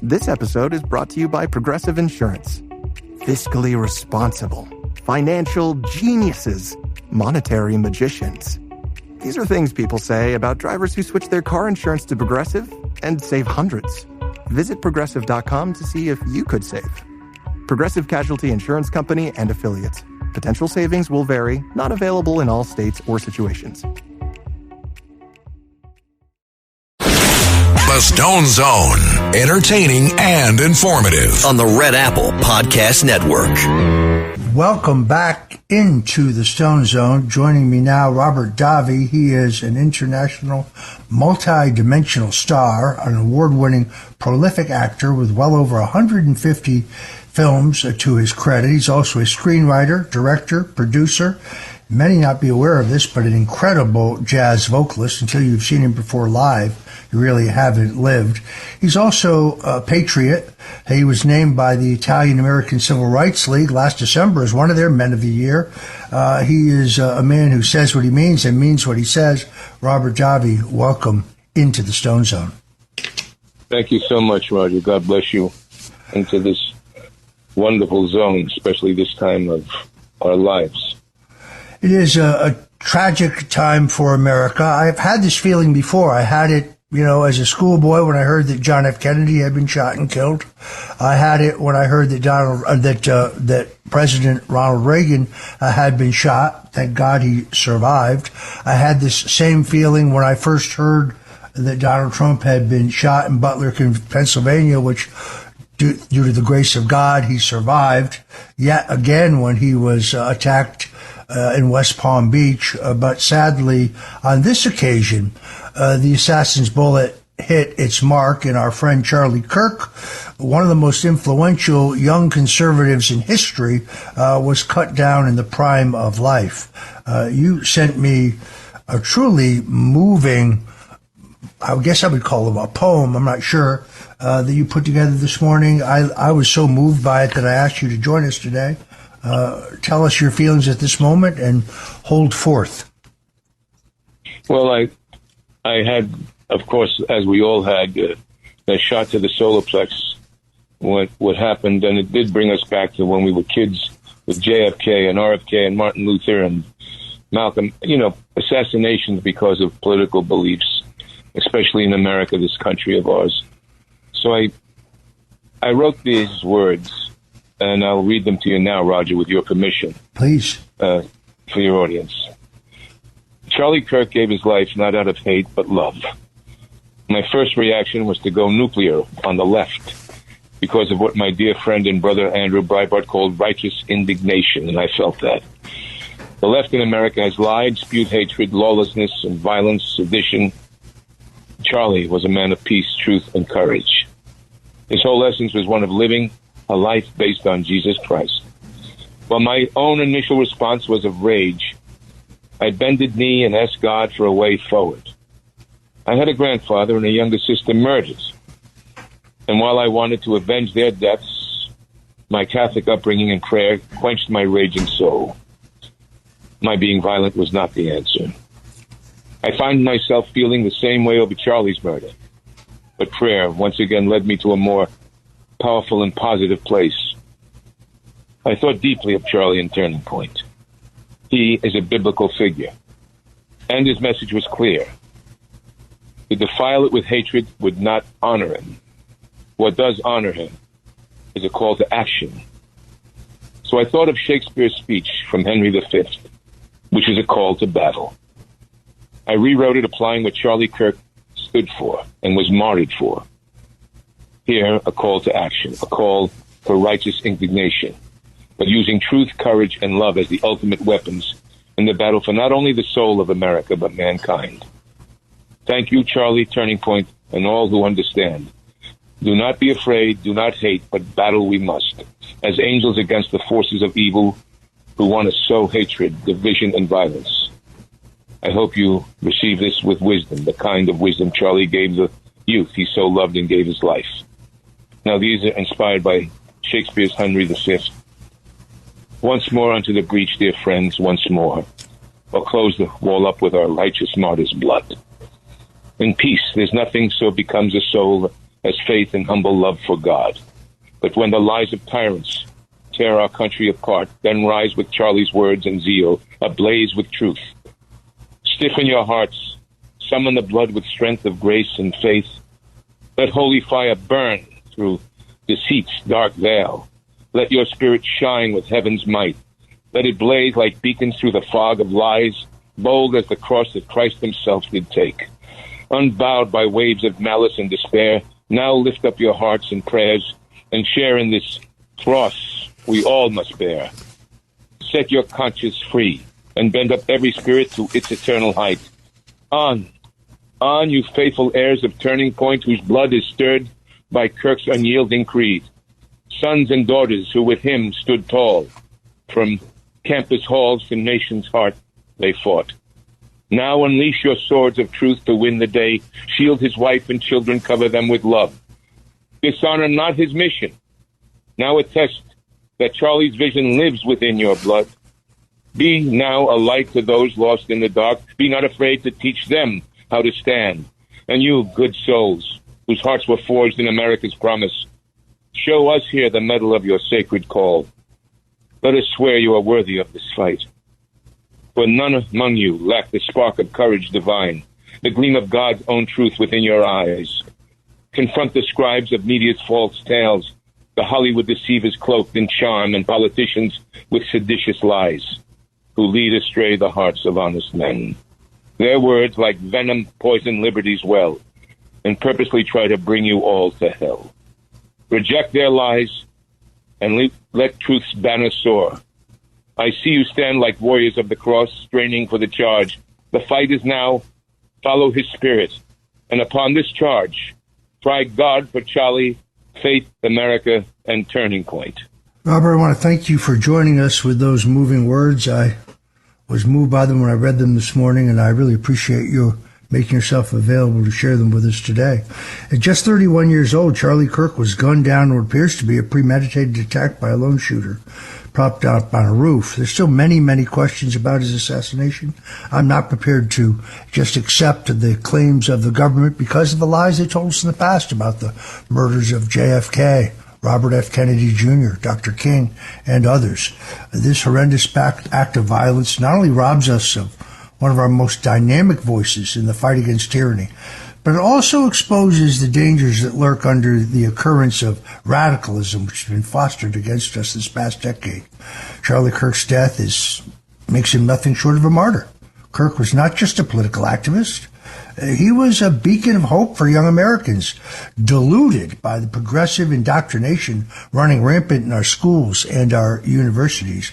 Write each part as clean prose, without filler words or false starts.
This episode is brought to you by Progressive Insurance. Fiscally responsible, financial geniuses, monetary magicians. These are things people say about drivers who switch their car insurance to Progressive and save hundreds. Visit Progressive.com to see if you could save. Progressive Casualty Insurance Company and Affiliates. Potential savings will vary, not available in all states or situations. The Stone Zone, entertaining and informative on the Red Apple Podcast Network. Welcome back into the Stone Zone. Joining me now, Robert Davi. He is an international, multi-dimensional star, an award-winning, prolific actor with well over 150 films to his credit. He's also a screenwriter, director, producer. Many not be aware of this, but an incredible jazz vocalist. Until you've seen him perform live, you really haven't lived. He's also a patriot. He was named by the Italian-American Civil Rights League last December as one of their Men of the Year. He is a man who says what he means and means what he says. Robert Davi, welcome into the Stone Zone. Thank you so much, Roger. God bless you into this wonderful zone, especially this time of our lives. It is a tragic time for America. I've had this feeling before. I had it, as a schoolboy when I heard that John F. Kennedy had been shot and killed. I had it when I heard that that President Ronald Reagan had been shot. Thank God he survived. I had this same feeling when I first heard that Donald Trump had been shot in Butler, Pennsylvania, which due to the grace of God, he survived. Yet again, when he was attacked in West Palm Beach. But sadly, on this occasion, the assassin's bullet hit its mark, and our friend Charlie Kirk, one of the most influential young conservatives in history, was cut down in the prime of life. You sent me a truly moving, I guess I would call it a poem, I'm not sure, that you put together this morning. I was so moved by it that I asked you to join us today. Tell us your feelings at this moment and hold forth. Well, I had, of course, as we all had, a shot to the solar plex, what happened, and it did bring us back to when we were kids with JFK and RFK and Martin Luther and Malcolm, assassinations because of political beliefs, especially in America, this country of ours. So I wrote these words, and I'll read them to you now, Roger, with your permission. Please. For your audience. Charlie Kirk gave his life not out of hate, but love. My first reaction was to go nuclear on the left because of what my dear friend and brother Andrew Breitbart called righteous indignation, and I felt that. The left in America has lied, spewed hatred, lawlessness, and violence, sedition. Charlie was a man of peace, truth, and courage. His whole essence was one of living a life based on Jesus Christ. While my own initial response was of rage, I bended knee and asked God for a way forward. I had a grandfather and a younger sister murdered. And while I wanted to avenge their deaths, my Catholic upbringing and prayer quenched my raging soul. My being violent was not the answer. I find myself feeling the same way over Charlie's murder. But prayer once again led me to a more powerful and positive place. I thought deeply of Charlie and Turning Point. He is a biblical figure, and his message was clear. To defile it with hatred would not honor him. What does honor him is a call to action. So I thought of Shakespeare's speech from Henry V, which is a call to battle. I rewrote it applying what Charlie Kirk stood for and was martyred for. Here, a call to action, a call for righteous indignation, but using truth, courage, and love as the ultimate weapons in the battle for not only the soul of America, but mankind. Thank you, Charlie, Turning Point, and all who understand. Do not be afraid, do not hate, but battle we must, as angels against the forces of evil who want to sow hatred, division, and violence. I hope you receive this with wisdom, the kind of wisdom Charlie gave the youth he so loved and gave his life. Now these are inspired by Shakespeare's Henry V. Once more unto the breach, dear friends, once more, or close the wall up with our righteous martyr's blood. In peace, there's nothing so becomes a soul as faith and humble love for God. But when the lies of tyrants tear our country apart, then rise with Charlie's words and zeal, ablaze with truth. Stiffen your hearts, summon the blood with strength of grace and faith. Let holy fire burn through deceit's dark veil. Let your spirit shine with heaven's might. Let it blaze like beacons through the fog of lies, bold as the cross that Christ himself did take. Unbowed by waves of malice and despair, now lift up your hearts in prayers and share in this cross we all must bear. Set your conscience free and bend up every spirit to its eternal height. On, you faithful heirs of Turning Point, whose blood is stirred by Kirk's unyielding creed. Sons and daughters who with him stood tall. From campus halls to nation's heart they fought. Now unleash your swords of truth to win the day. Shield his wife and children, cover them with love. Dishonor not his mission. Now attest that Charlie's vision lives within your blood. Be now a light to those lost in the dark. Be not afraid to teach them how to stand. And you, good souls, whose hearts were forged in America's promise, show us here the medal of your sacred call. Let us swear you are worthy of this fight. For none among you lack the spark of courage divine, the gleam of God's own truth within your eyes. Confront the scribes of media's false tales, the Hollywood deceivers cloaked in charm, and politicians with seditious lies, who lead astray the hearts of honest men. Their words, like venom, poison liberty's well, and purposely try to bring you all to hell. Reject their lies, and let truth's banner soar. I see you stand like warriors of the cross, straining for the charge. The fight is now. Follow his spirit. And upon this charge, try God for Charlie, Faith, America, and Turning Point. Robert, I want to thank you for joining us with those moving words. I was moved by them when I read them this morning, and I really appreciate you making yourself available to share them with us today. At just 31 years old, Charlie Kirk was gunned down in what appears to be a premeditated attack by a lone shooter, propped up on a roof. There's still many, many questions about his assassination. I'm not prepared to just accept the claims of the government because of the lies they told us in the past about the murders of JFK, Robert F. Kennedy Jr., Dr. King, and others. This horrendous act of violence not only robs us of one of our most dynamic voices in the fight against tyranny, but it also exposes the dangers that lurk under the occurrence of radicalism, which has been fostered against us this past decade. Charlie Kirk's death makes him nothing short of a martyr. Kirk was not just a political activist. He was a beacon of hope for young Americans, deluded by the progressive indoctrination running rampant in our schools and our universities.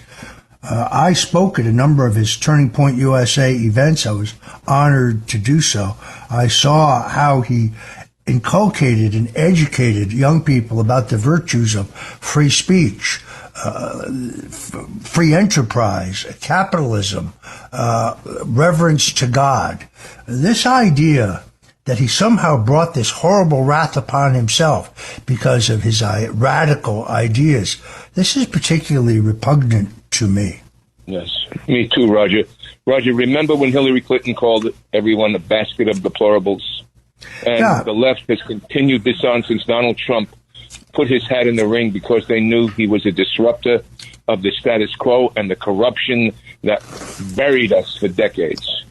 I spoke at a number of his Turning Point USA events. I was honored to do so. I saw how he inculcated and educated young people about the virtues of free speech, free enterprise, capitalism, reverence to God. This idea that he somehow brought this horrible wrath upon himself because of his radical ideas, this is particularly repugnant to me. Yes, me too, Roger. Roger, remember when Hillary Clinton called everyone a basket of deplorables? And the left has continued this on since Donald Trump put his hat in the ring because they knew he was a disruptor of the status quo and the corruption that buried us for decades.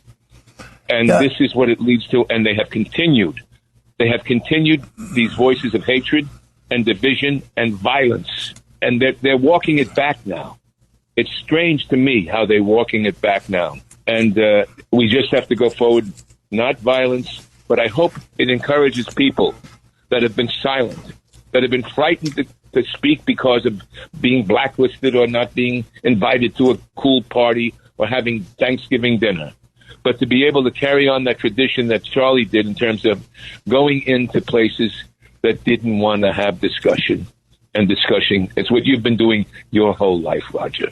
And this is what it leads to, and they have continued. They have continued these voices of hatred and division and violence, and they're walking it back now. It's strange to me how they're walking it back now. And we just have to go forward, not violence, but I hope it encourages people that have been silent, that have been frightened to speak because of being blacklisted or not being invited to a cool party or having Thanksgiving dinner. But to be able to carry on that tradition that Charlie did in terms of going into places that didn't want to have discussion and discussing. It's what you've been doing your whole life, Roger.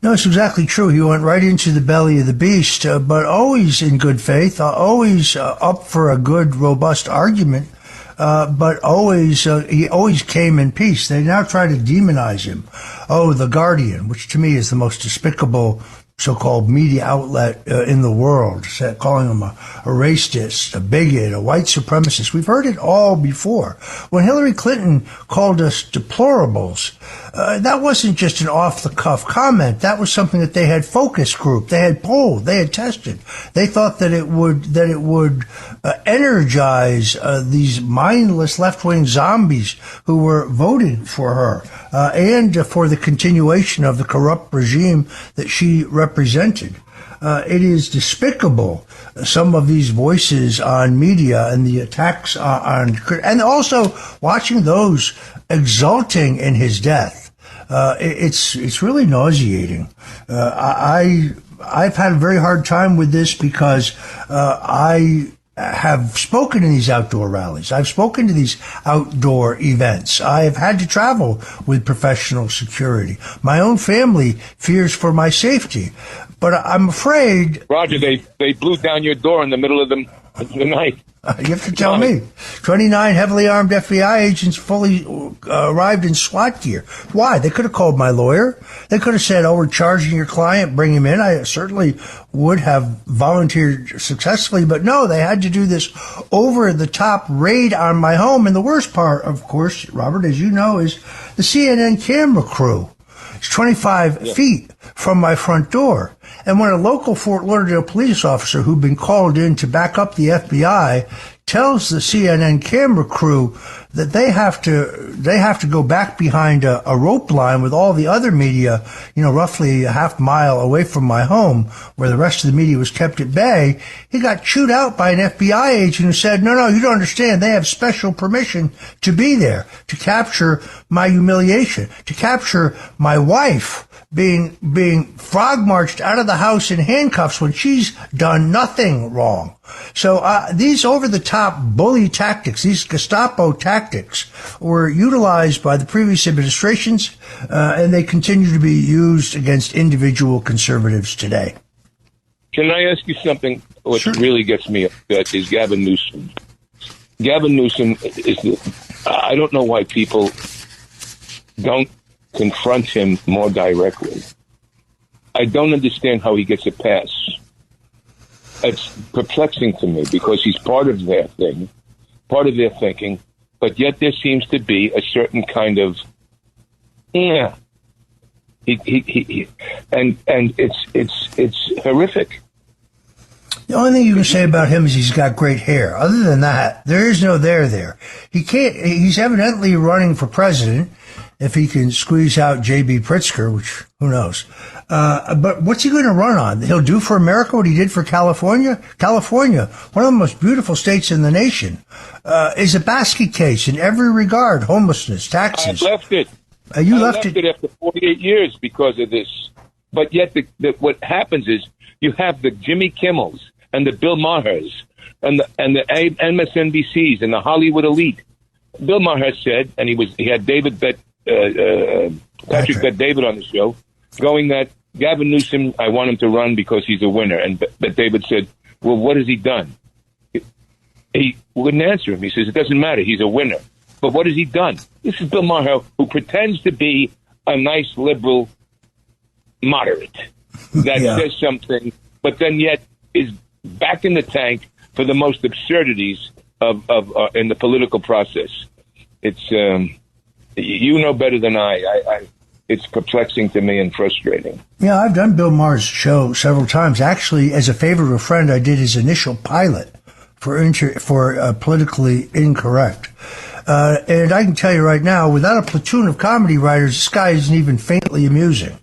No, it's exactly true. He went right into the belly of the beast, but always in good faith, always up for a good, robust argument, but he always came in peace. They now try to demonize him. Oh, the Guardian, which to me is the most despicable so-called media outlet in the world, calling him a racist, a bigot, a white supremacist. We've heard it all before. When Hillary Clinton called us deplorables, that wasn't just an off-the-cuff comment. That was something that they had focus group, they had polled, they had tested. They thought that it would energize these mindless left-wing zombies who were voting for her and for the continuation of the corrupt regime that she represented. It is despicable, some of these voices on media and the attacks on, and also watching those exulting in his death. It's really nauseating. I've had a very hard time with this because I have spoken in these outdoor rallies. I've spoken to these outdoor events. I've had to travel with professional security. My own family fears for my safety. But I'm afraid... Roger, they blew down your door in the middle of the night. You have to tell me. 29 heavily armed FBI agents fully arrived in SWAT gear. Why? They could have called my lawyer. They could have said, we're charging your client, bring him in. I certainly would have volunteered successfully. But no, they had to do this over-the-top raid on my home. And the worst part, of course, Robert, as you know, is the CNN camera crew. It's 25 feet from my front door. And when a local Fort Lauderdale police officer who'd been called in to back up the FBI tells the CNN camera crew that they have to go back behind a rope line with all the other media, roughly a half mile away from my home where the rest of the media was kept at bay, he got chewed out by an FBI agent who said, no, you don't understand. They have special permission to be there, to capture my humiliation, to capture my wife being frog marched out of the house in handcuffs when she's done nothing wrong. So these over-the-top bully tactics, these Gestapo tactics, were utilized by the previous administrations, and they continue to be used against individual conservatives today. Can I ask you something? What Sure. really gets me upset is Gavin Newsom. Gavin Newsom I don't know why people don't confront him more directly. I don't understand how he gets a pass. It's perplexing to me because he's part of their thing, part of their thinking, but yet there seems to be a certain kind of, and it's horrific. The only thing you can say about him is he's got great hair. Other than that, there is no there. He's evidently running for president if he can squeeze out J.B. Pritzker, which who knows. But what's he going to run on? He'll do for America what he did for California? California, one of the most beautiful states in the nation, is a basket case in every regard. Homelessness, taxes. I left it. You left it after 48 years because of this. But yet what happens is you have the Jimmy Kimmels and the Bill Mahers and the MSNBCs and the Hollywood elite. Bill Maher said, and he had Patrick Bet-David on the show, going that Gavin Newsom, I want him to run because he's a winner. And Bet-David said, well, what has he done? He wouldn't answer him. He says, it doesn't matter. He's a winner. But what has he done? This is Bill Maher, who pretends to be a nice liberal moderate that says something, but then yet is back in the tank for the most absurdities of in the political process. It's you know better than I. It's perplexing to me and frustrating. Yeah, I've done Bill Maher's show several times. Actually, as a favor of a friend, I did his initial pilot for Politically Incorrect. And I can tell you right now, without a platoon of comedy writers, this guy isn't even faintly amusing.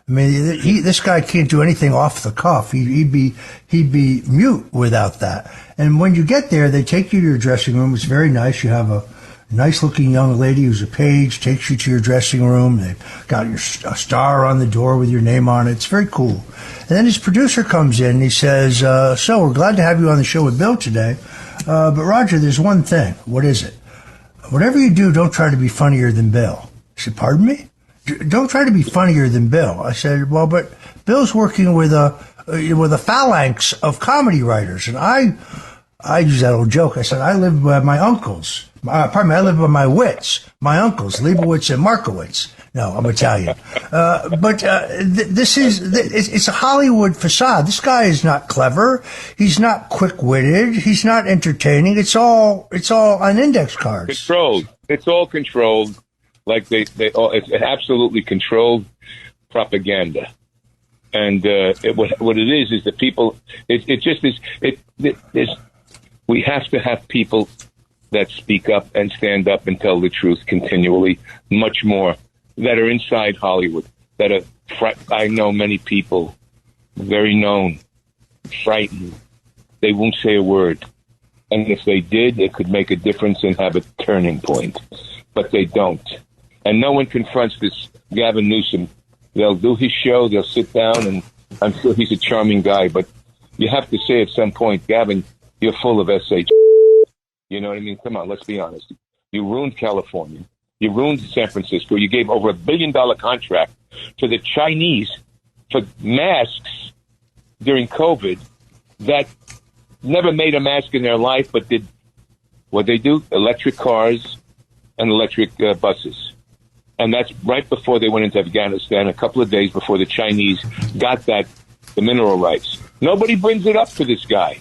I mean, this guy can't do anything off the cuff. He'd be mute without that. And when you get there, they take you to your dressing room. It's very nice. You have a nice-looking young lady who's a page, takes you to your dressing room. They've got a star on the door with your name on it. It's very cool. And then his producer comes in and he says, so we're glad to have you on the show with Bill today. But Roger, there's one thing. What is it? Whatever you do, don't try to be funnier than Bill. I said, pardon me? Don't try to be funnier than Bill. I said, well, but Bill's working with a phalanx of comedy writers. And I use that old joke. I said, I live by my uncles. Pardon me, I live by my wits. My uncles, Leibowitz and Markowitz. No, I'm Italian. It's a Hollywood facade. This guy is not clever. He's not quick-witted. He's not entertaining. It's all on index cards. Controlled. It's all controlled. Like it's absolutely controlled propaganda. And what it is that people, it just is, we have to have people that speak up and stand up and tell the truth continually, much more, that are inside Hollywood, that are, I know many people, very known, frightened. They won't say a word. And if they did, it could make a difference and have a turning point. But they don't. And no one confronts this Gavin Newsom. They'll do his show, they'll sit down, and I'm sure he's a charming guy, but you have to say at some point, Gavin, you're full of SH. You know what I mean? Come on, let's be honest. You ruined California. You ruined San Francisco. You gave over $1 billion contract to the Chinese for masks during COVID that never made a mask in their life, but did what they do, electric cars and electric buses. And that's right before they went into Afghanistan, a couple of days before the Chinese got the mineral rights. Nobody brings it up to this guy.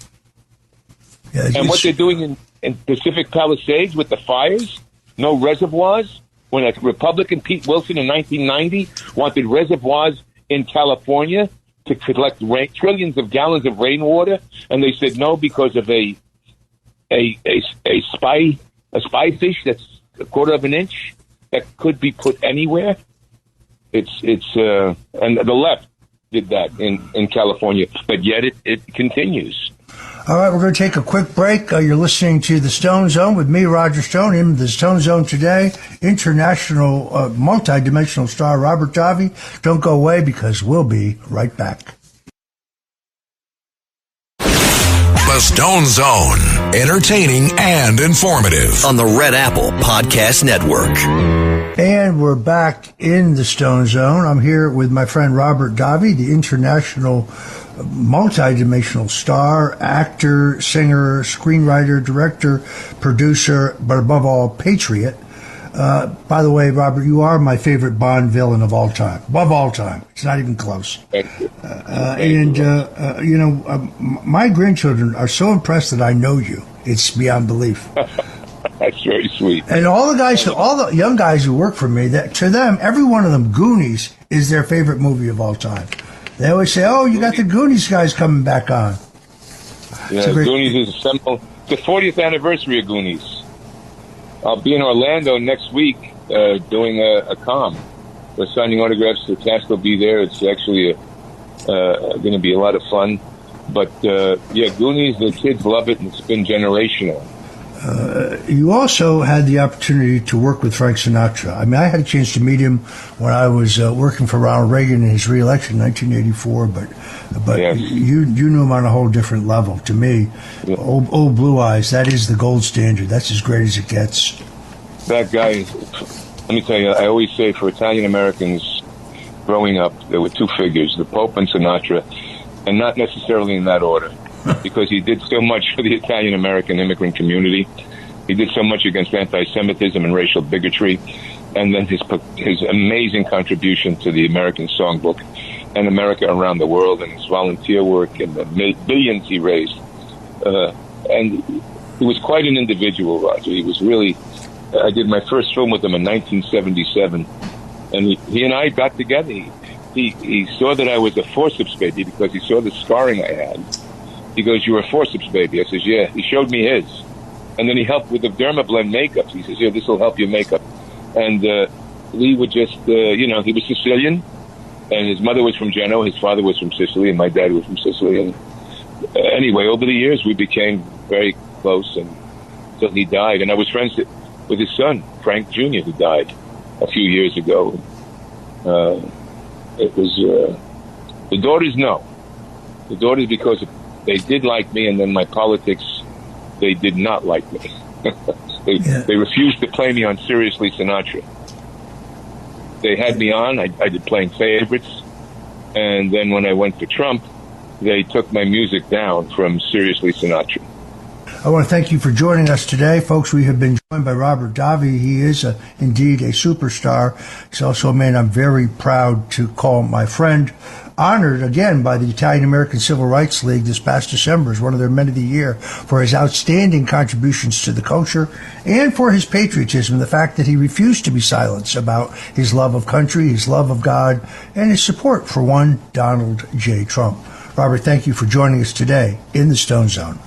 Yeah, and what they're doing in Pacific Palisades with the fires, no reservoirs, when a Republican, Pete Wilson, in 1990, wanted reservoirs in California to collect trillions of gallons of rainwater, and they said no because of a spy fish that's a quarter of an inch that could be put anywhere. And the left did that in California, but yet it continues. All right, we're going to take a quick break. You're listening to The Stone Zone with me, Roger Stone. In The Stone Zone today, international multi-dimensional star Robert Davi. Don't go away because we'll be right back. The Stone Zone, entertaining and informative. On the Red Apple Podcast Network. And we're back in the Stone Zone. I'm here with my friend Robert Davi, the international multi-dimensional star, actor, singer, screenwriter, director, producer, but above all, patriot. By the way, Robert, you are my favorite Bond villain of all time. Above all time. It's not even close. My grandchildren are so impressed that I know you. It's beyond belief. That's very sweet. And all the young guys who work for me, that to them, every one of them, Goonies is their favorite movie of all time. They always say, "Oh, you got the Goonies guys coming back on." Yeah, Goonies is the 40th anniversary of Goonies. I'll be in Orlando next week doing a comm. We're signing autographs. The cast will be there. It's actually going to be a lot of fun. But Goonies, the kids love it, and it's been generational. You also had the opportunity to work with Frank Sinatra. I mean, I had a chance to meet him when I was working for Ronald Reagan in his re-election in 1984, but yes. you knew him on a whole different level. To me, yeah. Old Blue Eyes, that is the gold standard. That's as great as it gets. That guy, let me tell you, I always say for Italian Americans growing up, there were two figures, the Pope and Sinatra, and not necessarily in that order. Because he did so much for the Italian-American immigrant community. He did so much against anti-Semitism and racial bigotry. And then his amazing contribution to the American Songbook and America around the world, and his volunteer work and the billions he raised. And he was quite an individual, Roger. He was really... I did my first film with him in 1977. And he and I got together. He saw that I was a forceps baby because he saw the scarring I had. He goes, "You're a forceps baby." I says, "Yeah." He showed me his. And then he helped with the Dermablend makeup. He says, "Yeah, this will help your makeup." And we would just, he was Sicilian. And his mother was from Genoa. His father was from Sicily. And my dad was from Sicily. And anyway, over the years, we became very close until he died. And I was friends with his son, Frank Jr., who died a few years ago. It was, the daughters know. The daughters, because they did like me, and then my politics, they did not like me. They refused to play me on Seriously Sinatra. They had me on. I did Playing Favorites. And then when I went for Trump, they took my music down from Seriously Sinatra. I want to thank you for joining us today. Folks, we have been joined by Robert Davi. He is indeed a superstar. He's also a man I'm very proud to call my friend. Honored again by the Italian-American Civil Rights League this past December as one of their Men of the Year for his outstanding contributions to the culture and for his patriotism, the fact that he refused to be silenced about his love of country, his love of God, and his support for one Donald J. Trump. Robert, thank you for joining us today in the Stone Zone.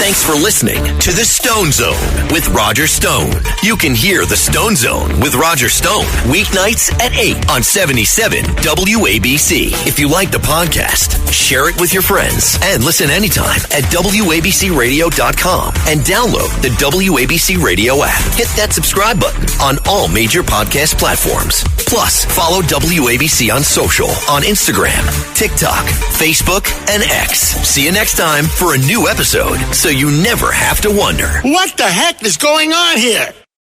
Thanks for listening to The Stone Zone with Roger Stone. You can hear The Stone Zone with Roger Stone weeknights at 8 on 77 WABC. If you like the podcast, share it with your friends and listen anytime at WABCRadio.com and download the WABC Radio app. Hit that subscribe button on all major podcast platforms. Plus, follow WABC on social on Instagram, TikTok, Facebook, and X. See you next time for a new episode, so you never have to wonder. What the heck is going on here?